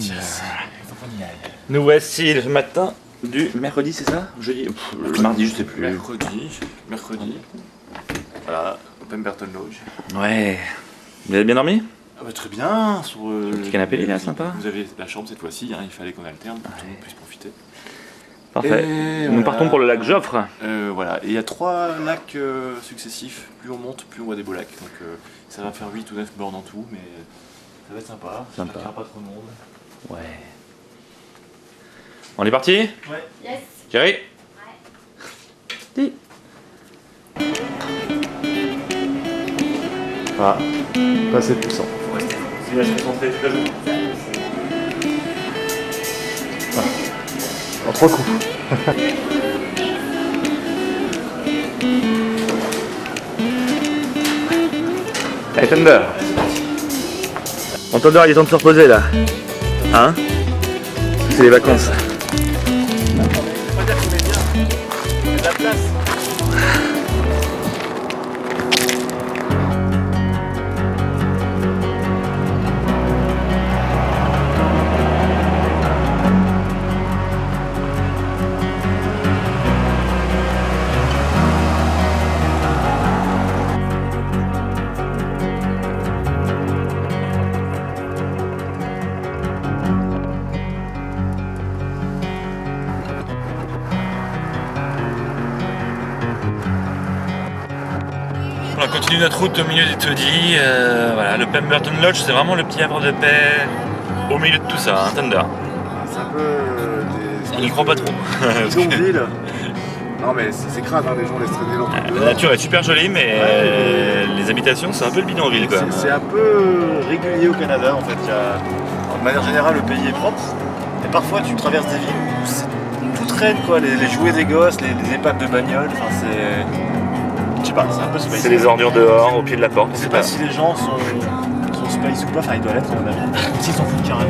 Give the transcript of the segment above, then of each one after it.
Yes. Faut qu'on y aille. Nous voici le matin du mercredi, c'est ça? Jeudi? Le mardi, je sais plus. Mercredi. Voilà, au Pemberton Lodge. Ouais. Vous avez bien dormi? Ah bah, très bien. Sur le petit canapé, il est là, sympa. Vous avez la chambre cette fois-ci, hein, il fallait qu'on alterne pour qu'on puisse profiter. Parfait. Et nous partons pour le lac Joffre. Voilà, et il y a 3 lacs successifs. Plus on monte, plus on voit des beaux lacs. Donc ça va faire 8 ou 9 bornes en tout, mais ça va être sympa. J'espère qu'il n'y aura pas trop de monde. Ouais. On est parti? Ouais. Yes. Thierry? Ouais. Ah, pas assez puissant. Faut rester. C'est là, je suis concentré toute la journée. En 3 coups. Allez, Thunder. En Thunder, il est temps de se reposer là. Hein? C'est les vacances. On continue notre route au milieu du taudis. Voilà, le Pemberton Lodge, c'est vraiment le petit havre de paix au milieu de tout ça, hein, Thunder. C'est un peu On n'y croit pas trop. bidonville. Non mais c'est crade, hein, les gens laissent traîner leur truc La nature est super jolie, mais les habitations, c'est un peu le bidonville quoi. C'est un peu régulier au Canada en fait. De manière générale, le pays est propre. Et parfois, tu traverses des villes où tout traîne, quoi. Les jouets des gosses, les épaves de bagnole. Enfin, c'est. Je sais pas, c'est un peu space. C'est les ordures dehors, au pied de la porte. Je sais pas si les gens sont space ou pas. Enfin, ils doivent l'être à mon avis. S'ils s'en foutent carrément.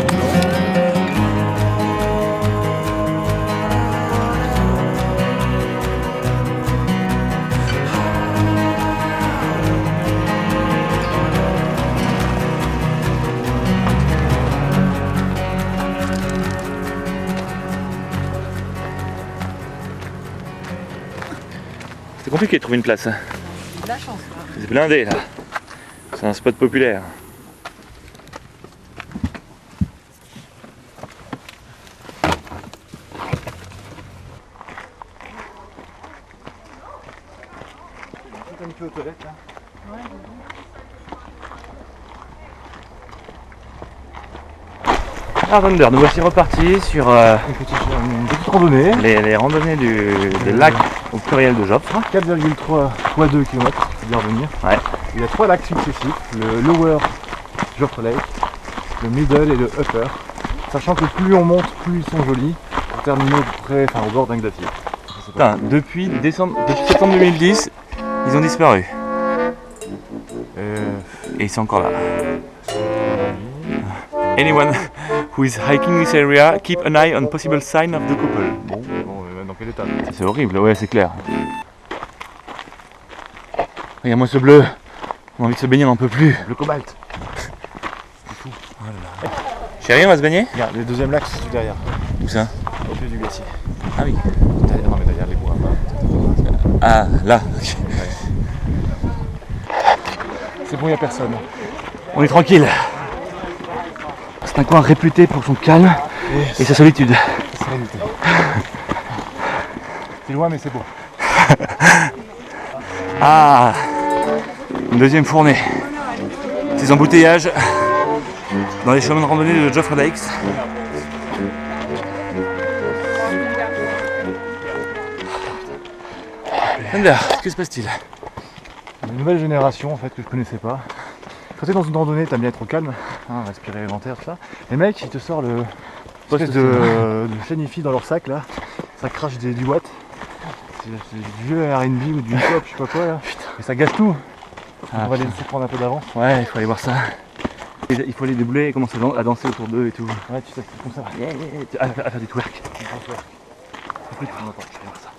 C'est compliqué de trouver une place. La chance, là. C'est blindé là. C'est un spot populaire. Un peu aux toilettes là. Ah Thunder, nous voici repartis sur Une petite randonnée. les randonnées des lacs au pluriel de Joffre. 4,3 fois 2 km, c'est bien revenir. Ouais. Il y a 3 lacs successifs, le Lower Joffre Lake, le Middle et le Upper. Sachant que plus on monte, plus ils sont jolis, pour terminer au bord d'un glacier. Putain, depuis septembre 2010, ils ont disparu. Et ils sont encore là. Anyone who is hiking this area, keep an eye on possible sign of the couple. Bon, dans quel état? C'est horrible, ouais, c'est clair. Regarde-moi ce bleu. On a envie de se baigner, on n'en peut plus. Le cobalt. Chérie, on va se baigner? Regarde, le deuxième lac se situe derrière, Où ça? au pied du glacier. Ah oui. Derrière, non mais derrière les bois. Ah, là. Ok. C'est bon, il n'y a personne. On est tranquille. C'est un coin réputé pour son calme et sa solitude. Sérénité. C'est loin mais c'est beau. Ah, une deuxième fournée. Ces embouteillages dans les chemins de randonnée de Joffre Lakes. Thunder, que se passe-t-il? Une nouvelle génération en fait que je connaissais pas. Quand t'es dans une randonnée, t'aimes bien être au calme, hein, respirer l'élémentaire, tout ça. Les mecs, ils te sortent le espèce de shanifi dans leur sac là. Ça crache du watt. C'est du vieux R&B ou du hip-hop, je sais pas quoi là. Et ça gâche tout. Ah, On va les laisser prendre un peu d'avance. ouais, il faut aller voir ça. Il faut les débouler et commencer à danser autour d'eux et tout. Ouais, tu sais, c'est comme ça. À faire du twerk. Attends, je vais voir ça.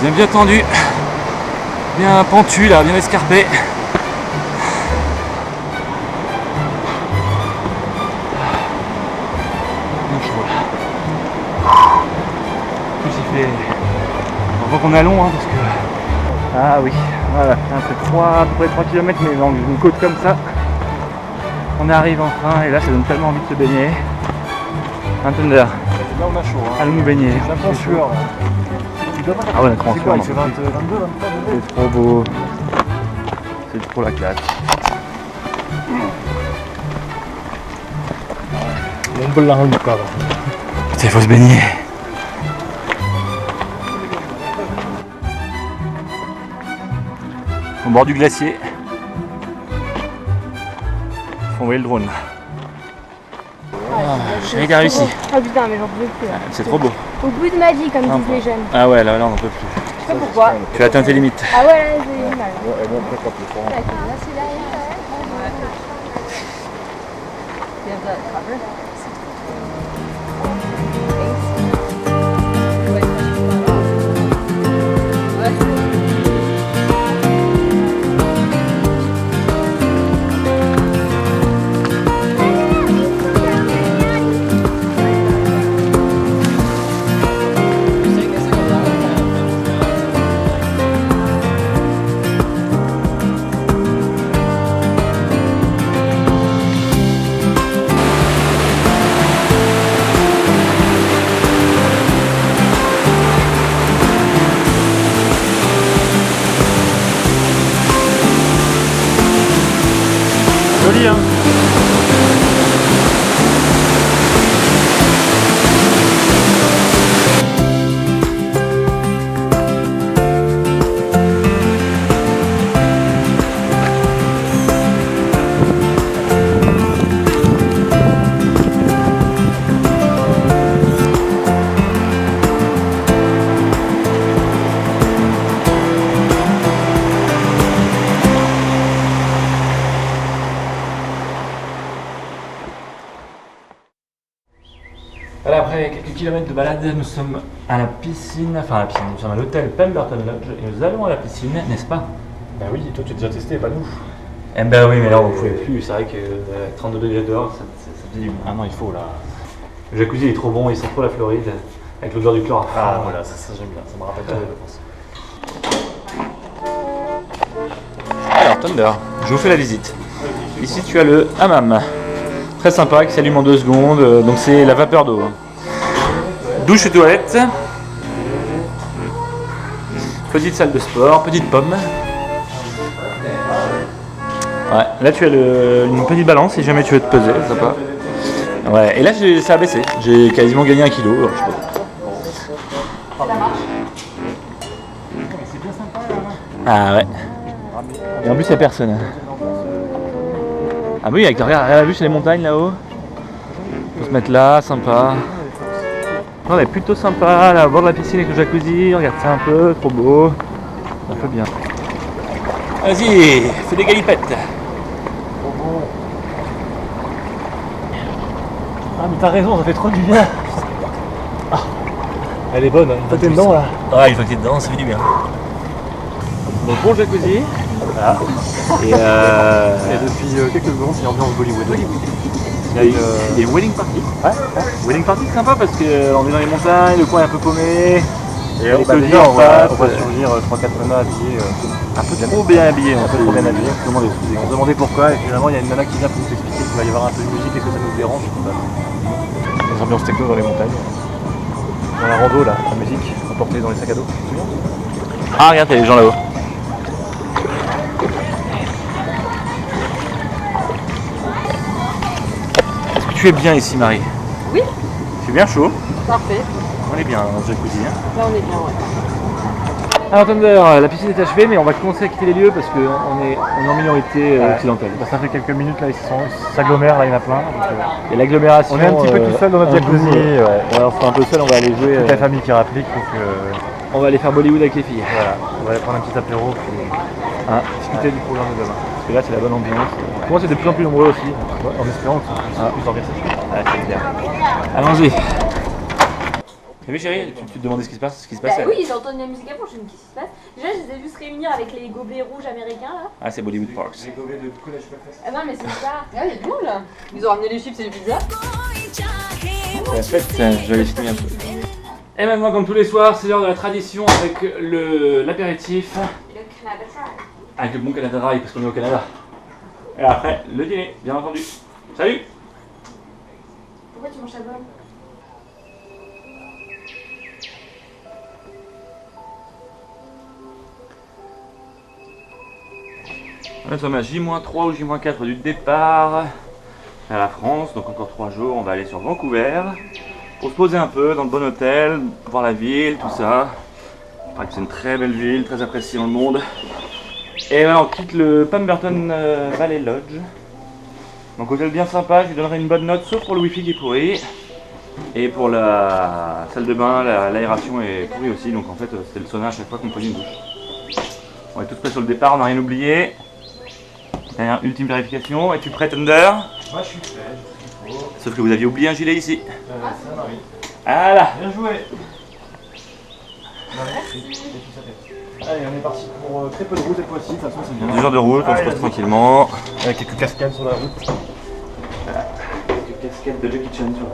bien tendu, bien pentu là, bien escarpé. Bien chaud là. En plus il fait... On voit qu'on est à long hein, parce que... Ah oui, voilà, un peu 3 km mais dans une côte comme ça. On arrive enfin et là ça donne tellement envie de se baigner. Un Thunder. Là on a chaud. Hein. Allons nous baigner. J'ai un peu sueur. Là. Ah ouais, C'est quoi, il fait 22, 23 degrés. C'est trop beau. C'est trop la classe. Non blanc quoi. Putain, il faut se baigner. Au bord du glacier. Faut envoyer le drone là. J'ai réussi. Ah putain, mais j'en pouvais plus. Là. C'est trop beau. Au bout de ma vie, comme disent les jeunes. Ah ouais, là on n'en peut plus. Je sais pas pourquoi. Tu as atteint tes limites. Ah ouais, là, j'ai eu mal. Joli hein. Voilà, après quelques kilomètres de balade, nous sommes à la piscine, nous sommes à l'hôtel Pemberton Lodge et nous allons à la piscine, n'est-ce pas? Bah oui, toi tu as déjà testé, pas nous. Eh ben oui, mais là on ne pouvait plus, c'est vrai que 32 degrés dehors, ça faisait du bien. Ah non, il faut là. Le jacuzzi est trop bon, il sent trop la Floride, avec l'odeur du chlore. Ah voilà, ça j'aime bien, ça me rappelle de vacances. Alors Thunder, je vous fais la visite. Ici tu as le hammam. Très sympa, qui s'allume en 2 secondes, donc c'est la vapeur d'eau. Douche et toilette. Petite salle de sport, petite pomme. Ouais, là tu as une petite balance si jamais tu veux te peser, sympa. Ouais, et là ça a baissé, j'ai quasiment gagné 1 kilo, alors je sais pas. Ah ouais. Et en plus il n'y a personne. Ah oui, avec regarde la vue sur les montagnes là-haut. On peut se mettre là, sympa. On est plutôt sympa, là, au bord de la piscine avec le jacuzzi, regarde ça un peu, trop beau. Ça fait bien. Vas-y, fais des galipettes. Ah mais t'as raison, ça fait trop du bien. Ah, elle est bonne, hein. T'es dedans là. Ouais, une fois que t'es dedans, ça fait du bien. Donc bon jacuzzi. Voilà. Et depuis quelques secondes, c'est l'ambiance Bollywood. il y a des wedding parties. Ouais. Wedding party c'est sympa parce qu'on est dans les montagnes, le coin est un peu paumé. Et on va surgir 3-4 nanas habillées. Un peu trop bien habillées. Un peu trop bien habillées. On se demandait pourquoi et finalement il y a une nana qui vient pour nous expliquer qu'il va y avoir un peu de musique et que ça nous dérange. Les ambiances techno dans les montagnes. Dans la rando là, la musique emportée dans les sacs à dos. Ah regarde, il y a des gens là-haut. Est-ce que tu es bien ici Marie? Oui. C'est bien chaud. Parfait. On est bien dans le jacuzzi. Hein. Là, on est bien, ouais. Alors Thunder, la piscine est achevée mais on va commencer à quitter les lieux parce qu'on est en minorité occidentale. Bah, ça fait quelques minutes là, ils s'agglomèrent, là il y en a plein. Donc, et l'agglomération. on est un petit peu tout seul dans notre jacuzzi. Ouais, on sera un peu seul, on va aller jouer. Toute la famille qui rapplique, donc On va aller faire Bollywood avec les filles. voilà, on va aller prendre un petit apéro puis discuter du programme de demain. Parce que là c'est la bonne ambiance. Comment c'est de plus en plus nombreux aussi. En espérant que ça puisse plus d'organisation. Ouais, c'est bien. Allons-y. T'as vu chérie, tu te demandais ce qui se passe, Bah oui, j'ai entendu la musique avant, je me dis qu'est-ce qui se passe. Déjà, je les ai vus se réunir avec les gobelets rouges américains là. Ah, c'est Bollywood Parks. Les gobelets de collège Belfast. Ah non, mais c'est ça. Ah, il y a du monde là. Ils ont ramené les chips et les pizzas. La fête, je vais filmer un peu. Et maintenant, comme tous les soirs, c'est l'heure de la tradition avec l'apéritif. Le Canada Dry. Avec le bon Canada Dry, parce qu'on est au Canada. Et après, le dîner, bien entendu. Salut! Pourquoi tu manges ta bonne? Nous sommes à J-3 ou J-4 du départ à la France, donc encore 3 jours, on va aller sur Vancouver pour se poser un peu dans le bon hôtel, voir la ville, tout ça. Il paraît que c'est une très belle ville, très appréciée dans le monde. Et voilà, on quitte le Pemberton Valley Lodge. Donc hôtel bien sympa, je lui donnerai une bonne note, sauf pour le wifi qui est pourri. Et pour la salle de bain, l'aération est pourrie aussi, donc en fait c'était le sauna à chaque fois qu'on prenait une douche. On est tous prêts sur le départ, on n'a rien oublié. Dernière ultime vérification, es-tu prêt Thunder? Moi je suis prêt, je suis Sauf que vous aviez oublié un gilet ici. ça m'arrive. Voilà. Bien joué. Allez, on est parti pour très peu de route cette fois-ci, de toute façon c'est bien. 2 heures de route, on se pose tranquillement. Avec quelques cascades sur la route. Quelques casquettes de Jackie Chan sur.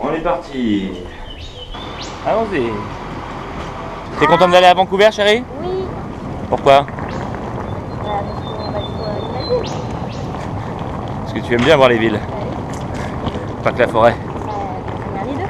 On est parti. Allons-y. T'es contente d'aller à Vancouver, chérie? Oui. Pourquoi? Parce qu'on va découvrir une ville. Parce que tu aimes bien voir les villes, pas que la forêt. C'est bien les deux.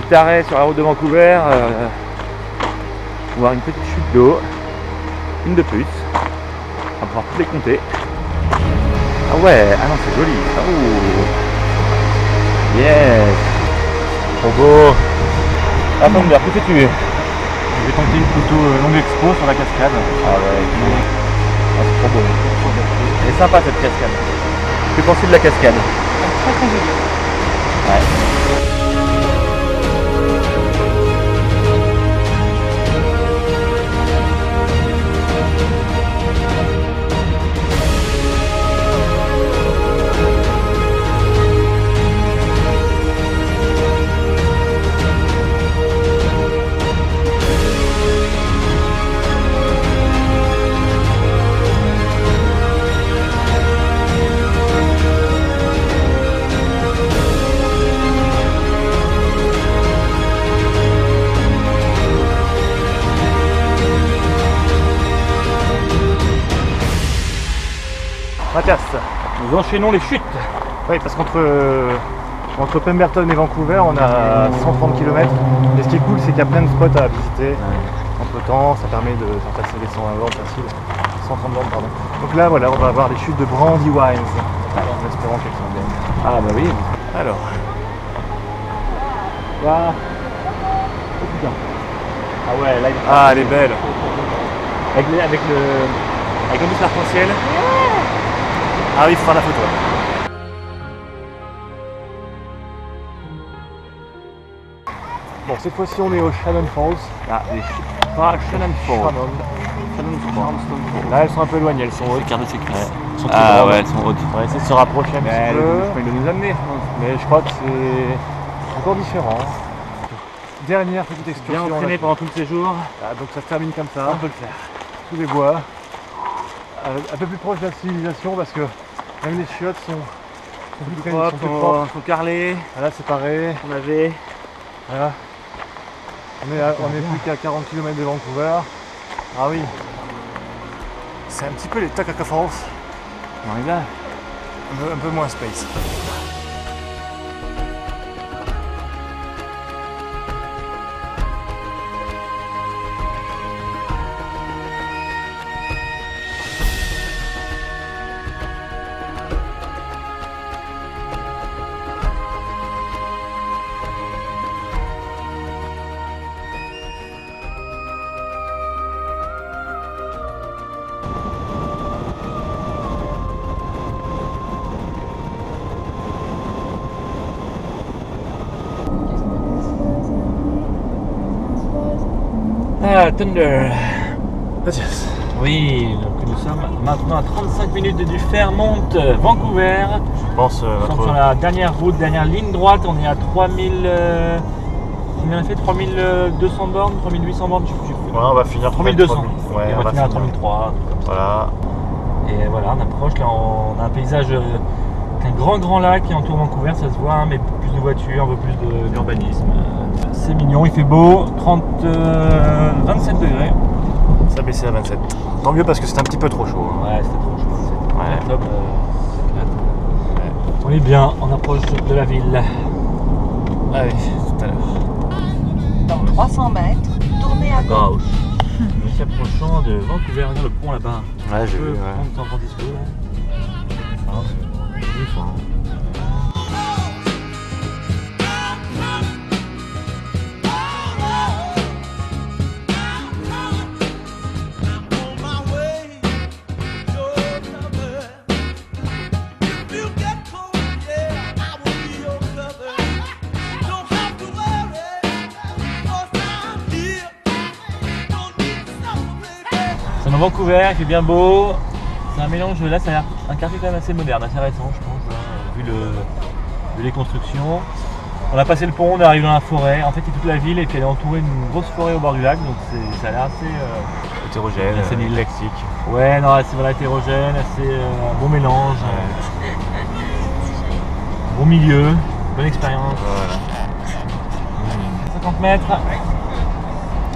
Petit arrêt sur la route de Vancouver, pour voir une petite chute d'eau, une de plus, on va pouvoir toutes les compter. Ah ouais, ah non c'est joli, ça. Oh. Yes, trop beau. Ah Thunder, que fais-tu? Je vais tenter une photo longue expo sur la cascade. Ah ouais, ah, c'est trop beau. Elle est sympa cette cascade. Que penses-tu de la cascade? Très très joli. Ouais. Mathias. Nous enchaînons les chutes. Oui, parce entre Pemberton et Vancouver, on a 130 km. Et ce qui est cool, c'est qu'il y a plein de spots à visiter. Entre temps, ça permet de faire passer les 120 bornes facile. 130 bornes, pardon. Donc là, voilà, on va avoir les chutes de Brandywine. En espérant qu'elles sont bien. Ah bah oui. Alors. Là. Oh putain. Ah ouais, là il Ah, elle est belle. avec le bus arc-en-ciel. Ah oui, il fera la photo. Bon, cette fois-ci, on est au Shannon Falls. Ah, les chutes. Pas Shannon Falls. Là, elles sont un peu éloignées, elles sont hautes. Carte de sécurité. Elles sont très Ah grandes. ouais, elles sont hautes. On va essayer de se rapprocher un petit peu. Je peux nous amener, je pense. Mais je crois que c'est encore différent. Dernière petite Bien excursion. entraîné pendant tout le séjour. Ah, donc ça se termine comme ça. On peut le faire. Sous les bois. Un peu plus proche de la civilisation parce que même les chiottes sont plus Propre, plus propres. sont carrelés. Voilà, c'est pareil. On avait. Voilà. On est plus qu'à 40 km de Vancouver. Ah oui. C'est un petit peu les Takaka Falls. On arrive là. Un peu moins space. Voilà, Thunder. Yes. Oui, donc nous sommes maintenant à 35 minutes du Fairmont, Vancouver. Je pense Nous sommes sur la dernière route, dernière ligne droite. On est à 3000. Combien on a fait 3200 bornes, 3800 bornes, je sais plus. Ouais, on va finir 3200. Ouais, Et on va finir à 3003. Voilà. Et voilà, on approche. Là, on a un paysage avec un grand lac qui entoure Vancouver. Ça se voit, hein, mais plus de voitures, un peu plus d'urbanisme. C'est mignon, il fait beau. 27 degrés. Ça a baissé à 27. Tant mieux parce que c'était un petit peu trop chaud. Hein. Ouais, c'était trop chaud. Ouais. Octobre, on est bien, on approche de la ville. Allez, tout à l'heure. Dans 300 mètres, tournez à gauche. Nous s'approchons de Vancouver, regarde le pont là-bas. Ouais, j'ai vu. Pont de San Francisco là. Ah, c'est joli, ça. C'est dans Vancouver, il fait bien beau. C'est un mélange, là ça a l'air un quartier quand même assez moderne, assez récent je pense, hein, vu les constructions. On a passé le pont, on arrive dans la forêt. En fait il y a toute la ville et puis elle est entourée d'une grosse forêt au bord du lac, donc ça a l'air assez hétérogène, assez éclectique. Ouais, non, c'est voilà, hétérogène, assez un bon mélange, bon milieu, bonne expérience. Voilà. 50 mètres,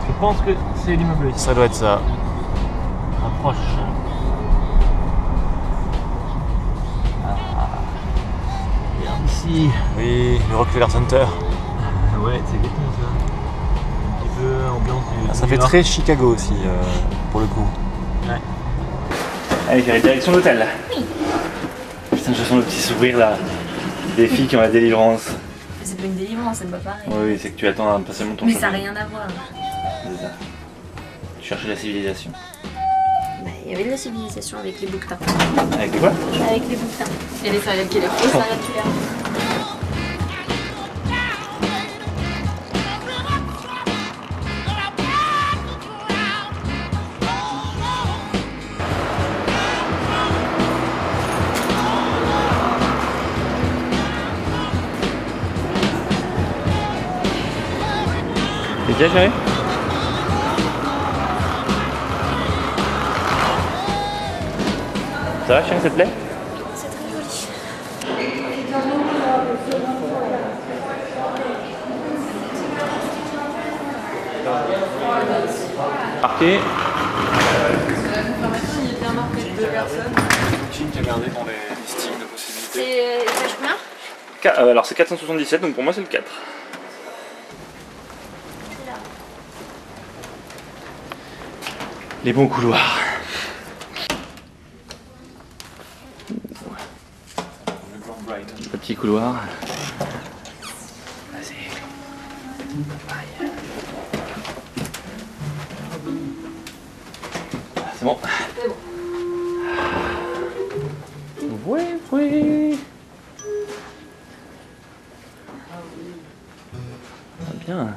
je pense que c'est l'immeuble ici. Ça doit être ça. On approche. Regarde ici. Oui, le Rockefeller Center. Ouais, c'est exactement ça. Un petit peu ambiance du. Ça fait très Chicago aussi, pour le coup. Ouais. Allez, j'ai la direction de l'hôtel. Oui. Putain, je sens le petit sourire là. Des filles qui ont la délivrance. C'est pas une délivrance, c'est pas pareil. Oui, c'est que tu attends impatiemment ton Mais chemin. ça n'a rien à voir. C'est ça. Tu cherchais la civilisation. Bah, il y avait de la civilisation avec les bouquetins. Avec quoi? Avec les bouquetins. Et les serial killers. Les serial killers. T'es déjà chérie? Ça va chérie, ça te plaît? C'est très joli. Marqué. Il était marqué de 2 personnes. Qui a gardé dans les listings de possibilités. C'est étage combien? Alors c'est 477, donc pour moi c'est le 4. Les bons couloirs. Le Grand Brighton. Le petit couloir. Vas-y. C'est bon. C'est bon. Oui, oui. Ah, bien.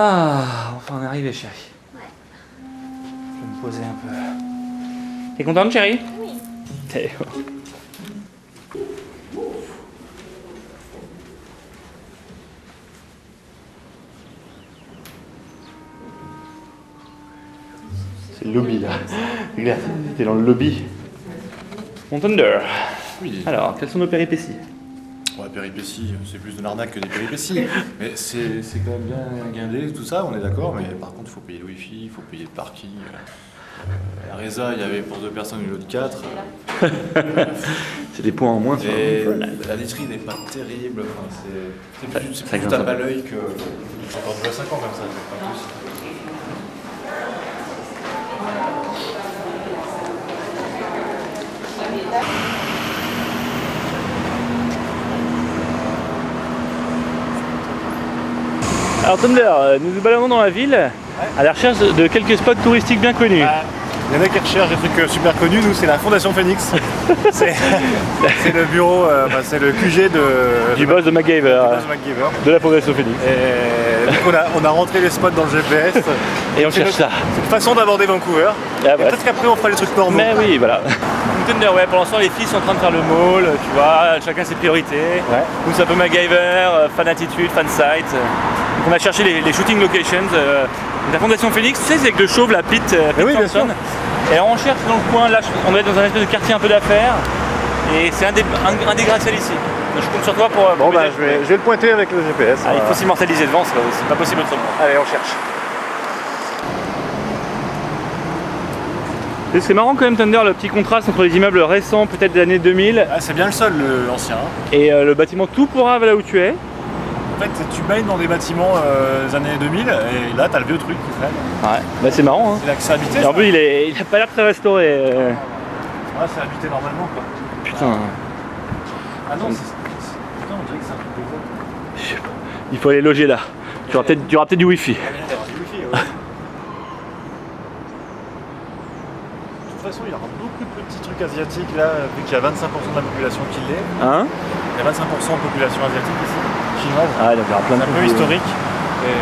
Ah, enfin on est arrivé, chérie. Ouais. Je vais me poser un peu. T'es contente, chérie? Oui. T'es... C'est le lobby là. Regarde, t'es dans le lobby. Mon Thunder. Oui. Alors, quelles sont nos péripéties? Ouais, péripéties, c'est plus de l'arnaque que des péripéties. Mais c'est quand même bien guindé, tout ça, on est d'accord. Mais par contre, il faut payer le wifi, il faut payer le parking. La Reza, il y avait pour 2 personnes une autre 4. C'est des points en moins sur Et le la literie n'est pas terrible. Enfin, c'est ça plus grince tape un peu. à l'œil que. J'ai encore joué à 5 ans comme ça, pas plus. Alors Thunder, nous nous baladons dans la ville à la recherche de quelques spots touristiques bien connus. Il y en a qui recherchent des trucs super connus, nous c'est la Fondation Phoenix. c'est le bureau, c'est le QG Du boss de MacGyver, de MacGyver. de la Fondation Phoenix. Et donc on a rentré les spots dans le GPS. Et on cherche ça. C'est une façon d'aborder Vancouver. Ah, Et bah, peut-être qu'après on fera les trucs normaux. mais oui, voilà. Thunder, ouais, pour l'instant les filles sont en train de faire le mall, tu vois, chacun ses priorités. Ouais. Nous c'est un peu MacGyver, fan attitude, fan site. Donc on a cherché les shooting locations. La Fondation Phoenix, tu sais, c'est avec le chauve, la Pete oui, bien Thompson. Et on cherche dans le coin, là on doit être dans un espèce de quartier un peu d'affaires. Et c'est un des gratte-ciel ici. Donc je compte sur toi pour. Bon bah m'aider. je vais le pointer avec le GPS. Ah, il faut s'immortaliser devant, c'est pas possible autrement. Allez, on cherche. Et c'est marrant quand même Thunder, le petit contraste entre les immeubles récents, peut-être des années 2000, Ah, c'est bien le sol, l'ancien. et le bâtiment tout pourra là où tu es. En fait, tu baignes dans des bâtiments des années 2000 et là, t'as le vieux truc qui traîne. Ouais. Bah c'est marrant hein. C'est là que c'est habité. Et Ça. en plus il a pas l'air très restauré. Ouais, c'est habité normalement quoi. Putain, Ah non, putain, on dirait que c'est un truc de je sais pas. Il faut aller loger là. Tu auras peut-être du wifi. De toute façon, il y aura beaucoup de petits trucs asiatiques là, vu qu'il y a 25% de la population qui l'est. Hein? Il y a 25% de population asiatique ici, chinoise. Ah donc il y aura plein de C'est un peu trucs. historique. Et...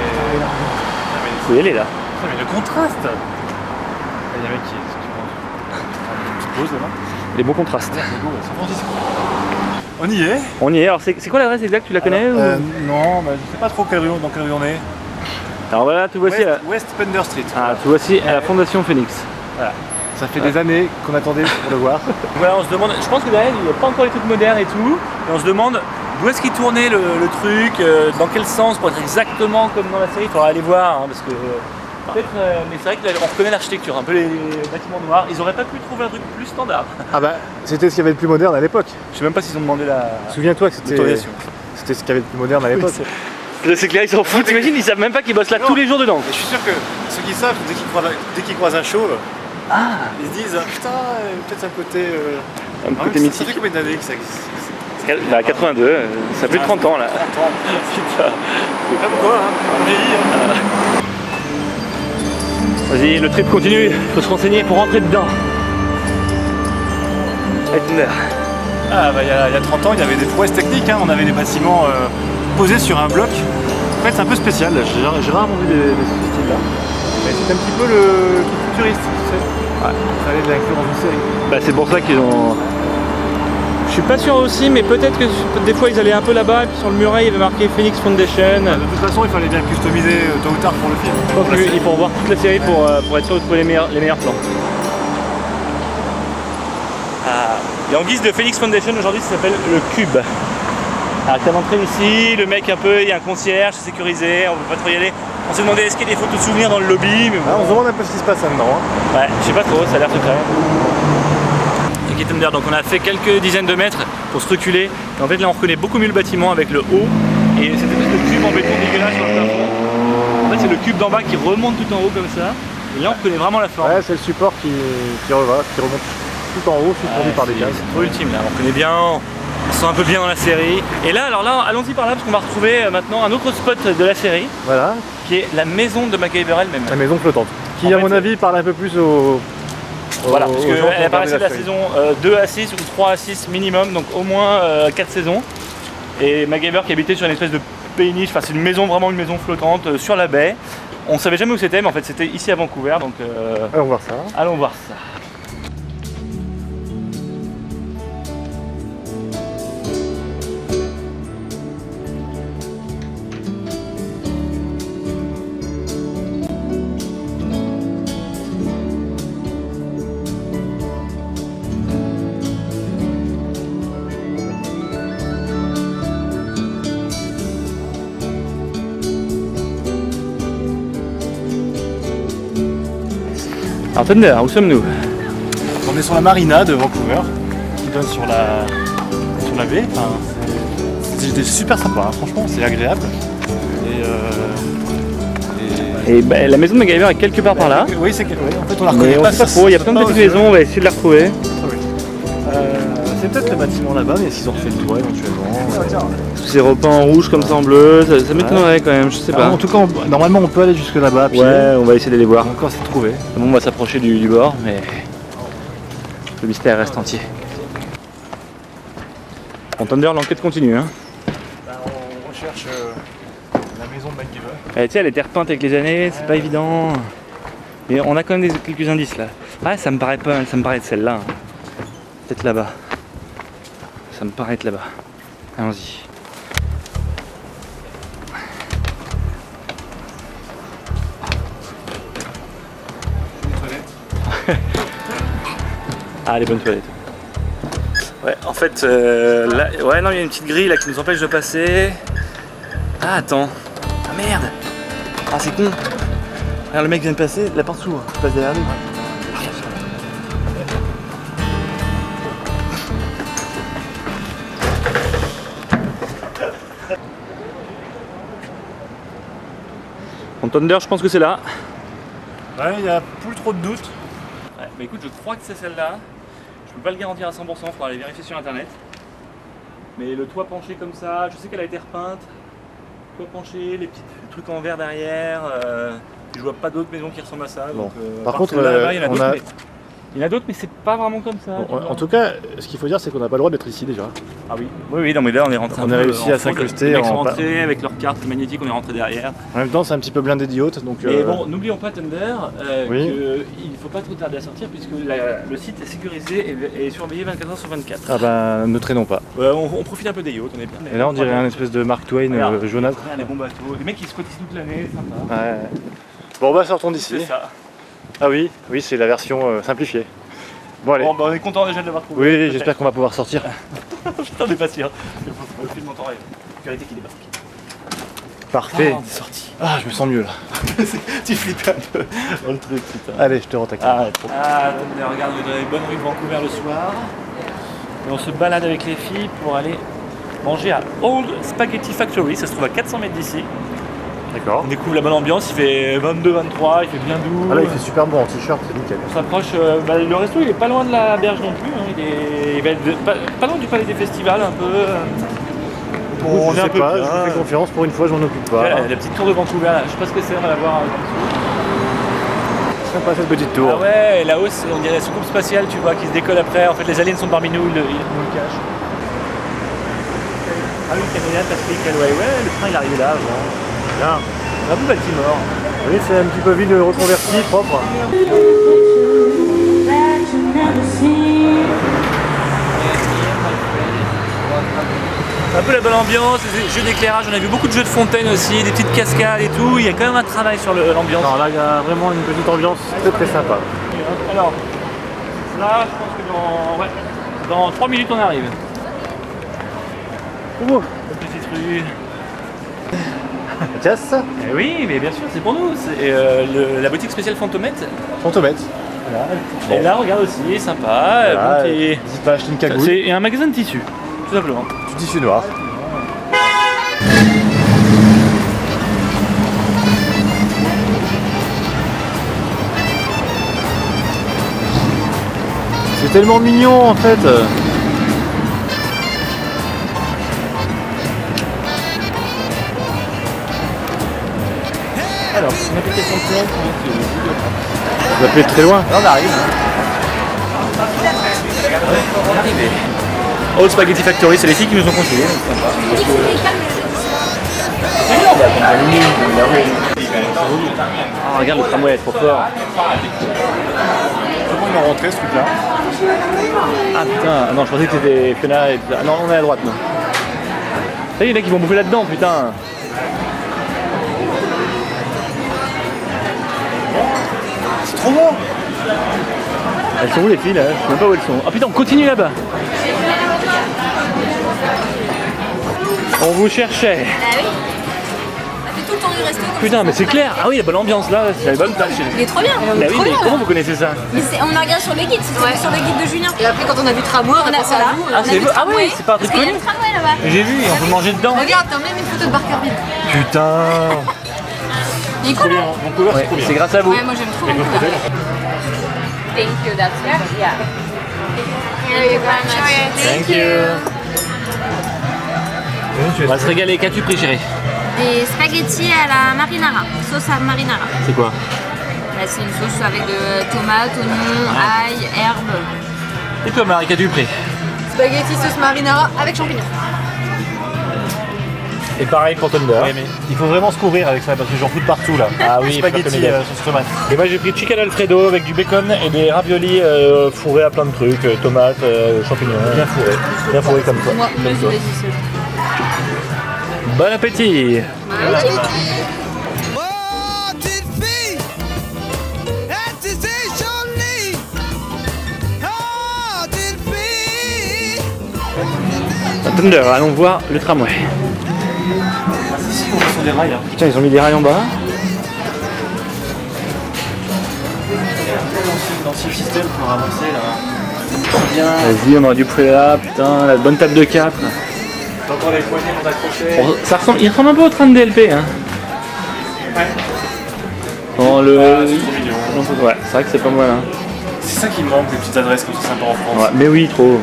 Faut y aller là. mais le contraste. Il y a un mec qui est. Une petite pause là-bas. Les bons contrastes. San Francisco. On y est. On y est. Alors c'est quoi l'adresse exacte? Tu la connais ou... Non, bah, je sais pas trop dans quelle rue on est. Alors voilà, tout voici. West Pender Street. Ah, tout voici à la Fondation Phoenix. Ça fait des années qu'on attendait pour le voir. Voilà, on se demande, je pense que derrière il n'y a pas encore les trucs modernes et tout, et on se demande d'où est-ce qu'il tournait le truc, dans quel sens pour être exactement comme dans la série, il faudra aller voir, hein, parce que peut-être, mais c'est vrai qu'on reconnaît l'architecture, un peu les bâtiments noirs, ils auraient pas pu trouver un truc plus standard. Ah bah c'était ce qu'il y avait de plus moderne à l'époque. Je sais même pas s'ils ont demandé la... Souviens-toi que c'était L'autorisation. ce qu'il y avait de plus moderne à l'époque. C'est clair, ils s'en foutent, t'imagines, ils savent même pas qu'ils bossent là tous les jours dedans. Et je suis sûr que ceux qui savent, dès qu'ils croisent un chauve, ils se disent putain, peut-être un côté. Un côté mythique. Ça fait combien d'années que ça existe? Bah 82, ça fait 30 ans là. 30 ans. Putain. Comme quoi, hein, on vieillit. Hein. Vas-y, le trip continue, il faut se renseigner pour rentrer dedans. Allez, Thunder. Ah, bah, il y a 30 ans, il y avait des prouesses techniques, hein. On avait des bâtiments posés sur un bloc. En fait, c'est un peu spécial, j'ai rarement vu ce style-là. Mais c'est un petit peu le truc futuriste, tu sais. Ouais. Il fallait l'inclure dans une série. Bah c'est pour ça qu'ils ont... Je suis pas sûr aussi, mais peut-être que des fois ils allaient un peu là-bas et puis sur le muret il y avait marqué Phoenix Foundation. De toute façon, il fallait bien customiser tôt ou tard pour le film. Je pense qu'il faut revoir toute la série pour être sûr de trouver les meilleurs plans. Et en guise de Phoenix Foundation aujourd'hui ça s'appelle le Cube. Alors t'as l'entrée ici, le mec un peu, il y a un concierge, c'est sécurisé, on peut pas trop y aller. On s'est demandé est-ce qu'il y a des photos de souvenirs dans le lobby, mais bon. On se demande un peu ce qui se passe là-dedans. Hein. Ouais, je sais pas trop, ça a l'air secret. Ok Thunder, donc on a fait quelques dizaines de mètres pour se reculer. Et en fait là on reconnaît beaucoup mieux le bâtiment avec le haut et cette espèce de cube en béton dégueulasse sur le plafond. En fait c'est le cube d'en bas qui remonte tout en haut comme ça. Et là on reconnaît vraiment la forme. Ouais, c'est le support qui remonte tout en haut, suspendu par des cases. C'est trop ultime là, on reconnaît bien, on se sent un peu bien dans la série. Et là, alors là, allons-y par là parce qu'on va retrouver maintenant un autre spot de la série Voilà, qui est la maison de MacGyver elle-même. la maison flottante. Qui, En à fait, mon avis, parle un peu plus aux. Voilà, aux parce gens qui ont qu'elle apparaissait de regardé la série. saison 2 à 6 ou 3 à 6 minimum, donc au moins 4 saisons. Et MacGyver qui habitait sur une espèce de péniche, enfin c'est une maison, vraiment une maison flottante sur la baie. On savait jamais où c'était, mais en fait c'était ici à Vancouver, donc Allons voir ça. allons voir ça. Alors Thunder, où sommes-nous? On est sur la marina de Vancouver, qui donne sur la baie. Enfin, c'est super sympa, hein. Franchement, c'est agréable. Et bah, la maison de MacGyver est quelque part par là. Oui, en fait, on la reconnaît Mais on pas. sait pas trop, il y a plein de petites maisons, on va essayer de la retrouver. C'est peut-être le bâtiment là-bas, mais s'ils ont refait le toit éventuellement. Tous ces repas en rouge comme ça en bleu, ça m'étonnerait quand même, je sais pas. En tout cas, normalement on peut aller jusque là-bas à pied. Ouais, on va essayer d'aller voir. Encore c'est trouvé. Bon, on va s'approcher du bord, mais le mystère reste entier. En Thunder, l'enquête continue. Hein. On recherche la maison de MacGyver. Tu sais, elle était repeinte avec les années, c'est pas évident. Mais on a quand même quelques indices là. Ah, ça me paraît pas mal, ça me paraît être celle-là. Hein. Peut-être là-bas. Ça me paraît être là-bas. Allons-y. Ah, les bonnes toilettes. Ouais, en fait, là, ouais, non, il y a une petite grille là qui nous empêche de passer. Ah, attends. Ah, merde. Ah, c'est con. Regarde, le mec vient de passer, la porte s'ouvre. Tu passes derrière lui. En Thunder, je pense que c'est là. Ouais, il n'y a plus trop de doutes. Ouais, bah écoute, je crois que c'est celle-là. Je peux pas le garantir à 100%, il faudra aller vérifier sur internet. Mais le toit penché comme ça, je sais qu'elle a été repeinte. Toit penché, les petits trucs en verre derrière. Je vois pas d'autres maisons qui ressemblent à ça. Bon. Donc, Par contre, là-bas, il y en a on d'autres, a- mais... il y en a d'autres, mais c'est pas vraiment comme ça. tu vois. En tout cas, ce qu'il faut dire, c'est qu'on n'a pas le droit d'être ici déjà. Ah oui. Oui, non, mais là on est rentré. On un a peu réussi en à front. s'incruster Les mecs sont en- rentrés avec leur carte magnétique, on est rentré derrière. En même temps, c'est un petit peu blindé d'idiotes, donc. Et bon, n'oublions pas Thunder, Oui. qu'il ne faut pas trop tarder à sortir puisque le site est sécurisé et surveillé 24 heures sur 24. Ah bah, ne traînons pas. Ouais, on profite un peu des yachts, on est bien. Et là, on dirait un espèce de Mark Twain Regarde. jaunâtre. Regarde les bons bateaux, les mecs qui squattent ici toute l'année, sympa. Ouais. Bon, bah, sortons d'ici. C'est ça. Ah oui, oui, c'est la version simplifiée. Bon, allez. Bon, bah, on est content déjà de l'avoir trouvé. Oui, j'espère qu'on va pouvoir sortir. Putain, on est pas sûr. Le film en temps réel. Vérité qu'il débarque. Parfait. on est sorti. Ah, je me sens mieux là. Tu flippes un peu dans le truc, putain. Allez, je te retaquine. Thunder, regarde, on est dans les bonnes rues de Vancouver le soir. Et on se balade avec les filles pour aller manger à Old Spaghetti Factory, ça se trouve à 400 mètres d'ici. D'accord. On découvre la bonne ambiance, il fait 22-23, il fait bien doux. Ah là, il fait super bon en t-shirt, c'est nickel. On s'approche, le resto il est pas loin de la berge non plus, hein. Il va être pas loin du palais des festivals un peu. Bon, on je est un sais peu pas, bien. je vous fais confiance, pour une fois, je m'en occupe pas. La petite tour de Vancouver là, je sais pas ce que c'est, on va la voir. C'est sympa cette petite tour. Ah ouais, là-haut on dirait la soucoupe spatiale, tu vois, qui se décolle après. En fait les aliens sont parmi nous, ils nous le cachent. Ah oui, Canadian Pacific Railway, ouais, le train il est arrivé là, bon. Bien. Un peu Baltimore. Oui, c'est un petit peu ville reconvertie, propre. Un peu la bonne ambiance, les jeux d'éclairage, on a vu beaucoup de jeux de fontaine aussi, des petites cascades et tout, il y a quand même un travail sur l'ambiance. Non, là, il y a vraiment une petite ambiance très très sympa. Alors, là je pense que dans 3 minutes on arrive. Ouh. Petite rue. Mathias, Eh oui, mais bien sûr, c'est pour nous, c'est la boutique spéciale Fantomette. Fantomette. Et là, regarde aussi, sympa. Voilà, bon petit- n'hésite pas à acheter une cagoule. C'est un magasin de tissus, tout simplement. Du tissu noir. C'est tellement mignon en fait. Alors, une application de plan pour Tu vas peut être très loin. on arrive. On est arrivé. Old Spaghetti Factory, c'est les filles qui nous ont conseillé. Ah, regarde le tramway, trop fort. Comment ils ont rentré ce truc là? Ah putain, ah non, je pensais que c'était Fiona et tout ça. Non, on est à droite, non. Ça y est, les mecs, ils vont bouffer là-dedans, putain. C'est trop bon. Elles sont où les filles là? Je sais même pas où elles sont. Ah putain, on continue là-bas. On vous cherchait. Ah oui. Ça fait tout le temps du resto. comme Putain, ça, mais ça c'est se clair. passe. Ah oui, la bonne ambiance là, c'est la bonne place chez Il est trop bien. Bah oui, trop mais bien, comment là. vous connaissez ça? Mais on a regardé sur le guide, c'était sur le guide de Julien. Et après, quand on a vu tramway, on a pensé à vous. Ah, c'est ah oui, c'est pas un truc Parce qu'il y a connu. le tramway là-bas. J'ai vu, et on peut manger dedans. Regarde, t'as même une photo de Barkerville. Putain. Il est cool. hein. Vancouver, c'est trop bien. C'est grâce à vous. Ouais, moi j'aime trop Vancouver. Thank you, that's good. Yeah. Thank you. On va se régaler. Qu'as-tu pris, chérie? Des spaghettis à la marinara, sauce à marinara. C'est quoi? Là, c'est une sauce avec de tomates, oignons, ail, herbes. Et toi, Marie, qu'as-tu pris? Spaghetti sauce marinara avec champignons. Et pareil pour Thunder. Ouais, mais il faut vraiment se couvrir avec ça parce que j'en fous de partout là. Ah oui, Spaghetti sauce tomate. Et moi j'ai pris chicken alfredo avec du bacon et des raviolis fourrés à plein de trucs, tomates, champignons. Bien fourré comme ça. Moi, Comme je toi. vais essayer. Bon appétit. Thunder, allons voir le tramway. Ici, on est sur des rails. Putain, ils ont mis des rails en bas. L'ancien système pour avancer là. Vas-y, on aurait dû pousser là, putain, la bonne table de 4. T'as encore les poignées pour t'accrocher. Ça ressemble, il ressemble un peu au train de DLP, hein. Bon, le... C'est trop mignon. Ouais, c'est vrai que c'est pas mal, hein. C'est ça qui me manque, des petites adresses comme ça sympa en France. Ouais, mais oui, trop.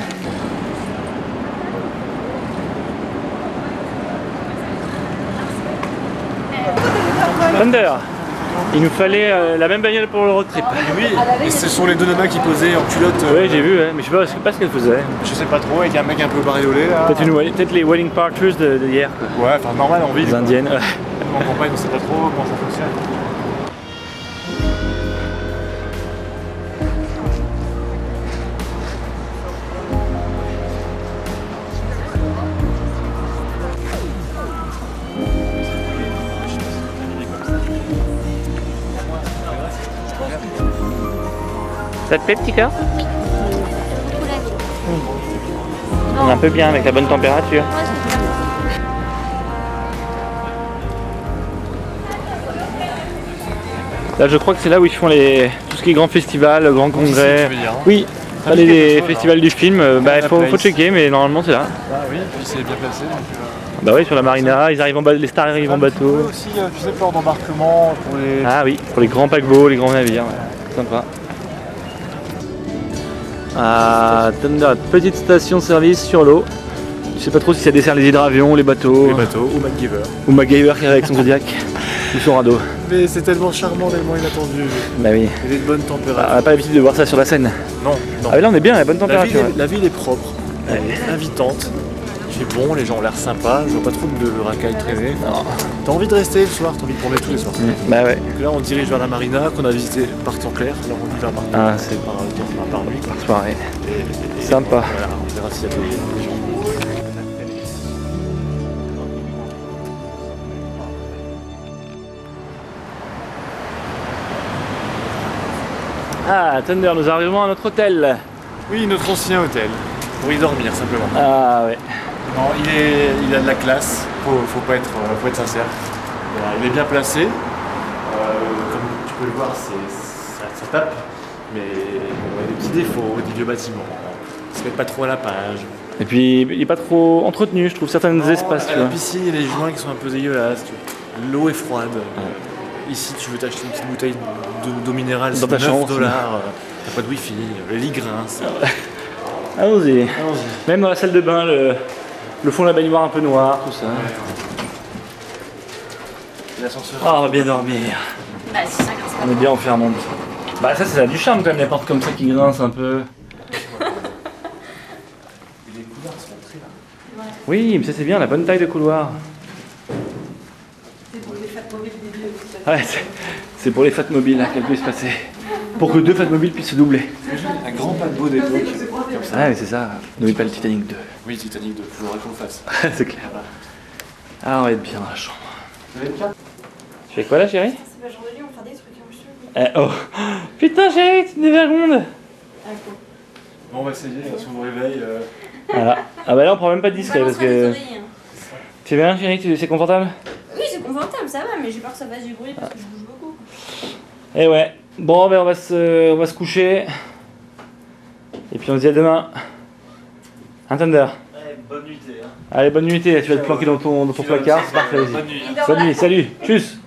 Thunder, il nous fallait la même bagnole pour le road trip. Et oui, et ce sont les deux nanas qui posaient en culotte. Oui, j'ai vu, ouais, mais je sais pas ce qu'elle faisait. Je sais pas trop, avec un mec un peu bariolé là. Peut-être les wedding partners d'hier, quoi. Ouais, enfin normal en ville. Les indiennes. Ouais. En campagne, on sait pas trop comment ça fonctionne. Ça te plaît, petit cœur? On est un peu bien avec la bonne température. Là, je crois que c'est là où ils font tout ce qui est grand festival, grand congrès. tu veux dire, hein. Oui, Ça pas me dit les quelque chose, festivals du film. Bah, la faut place. checker, mais normalement c'est là. Bah oui, puis c'est bien placé. Donc, Bah oui, sur la marina, ils arrivent les stars arrivent en bateau. aussi, tu sais, port d'embarquement pour les. Ah oui, pour les grands paquebots, les grands navires. Ouais. Sympa. Ah, Thunder, petite station-service sur l'eau. Je sais pas trop si ça dessert les hydravions, les bateaux. Les bateaux ou MacGyver. Ou MacGyver qui arrive avec son Zodiac. Ou son radeau. Mais c'est tellement charmant, tellement inattendu. Bah oui. Il est de bonne température. On n'a pas l'habitude de voir ça sur la scène. Non, non. Ah mais là on est bien, à la bonne température. La ville est propre, elle est invitante. Il fait bon, les gens ont l'air sympas, je vois pas trop de racailles traîner. T'as envie de rester le soir, t'as envie de tourner tous les soirs. Bah ouais. Donc là on dirige vers la marina qu'on a visité par temps clair, alors on y va maintenant. Ah c'est par nuit. Quoi. soirée. Et Sympa. Voilà, on verra s'il y a des gens. Ah Thunder, nous arrivons à notre hôtel. Oui, notre ancien hôtel, pour y dormir simplement. Ah ouais. Non, il a de la classe, faut être sincère. Il est bien placé, comme tu peux le voir, ça tape, mais bon, il y a des petits défauts du vieux bâtiment. Il se met pas trop à la page. Et puis il est pas trop entretenu, je trouve certains espaces. Tu La vois. piscine, il y a des joints qui sont un peu dégueulasses. L'eau est froide. Ici, tu veux t'acheter une petite bouteille d'eau minérale, Dans c'est ta 9 chambre. $. T'as pas de wifi, les lits grincent. Allons-y. Même dans la salle de bain, le fond de la baignoire un peu noir, tout ça. L'ascenseur. Ah, on va bien dormir. Bah, si ça grince On est bien enfermé. Bah ça, ça a du charme quand même, les portes comme ça qui grincent un peu. Les couloirs sont très là. Oui, mais ça c'est bien, la bonne taille de couloir. Ouais, c'est pour les fat mobiles là, qu'elle puisse passer. Pour que 2 fat mobiles puissent se doubler. Un grand paquebot d'époque. Comme ça. Ah, mais c'est ça. N'oublie pas le Titanic 2. Oui, Titanic 2, faudra qu'on le fasse. C'est clair. Ah, on va être bien dans la chambre. Tu fais quoi là, chérie? C'est pas genre de lit, on fait des trucs, hein, Oh putain, chérie, tu es vergonde. Bon, on va essayer, si on me réveille. Voilà. Ah bah là, on prend même pas de disque parce que. Tu es bien, chérie? C'est confortable? Oui, c'est confortable, ça va, mais j'ai peur que ça fasse du bruit parce que je bouge beaucoup. Eh ouais. Bon, ben on va se coucher. Et puis on se dit à demain. Un Thunder. Bonne nuit. Allez, bonne nuit, tu vas te planquer dans ton placard, c'est parfait, vas-y. Bonne nuit. Bonne nuit, salut, tchuss.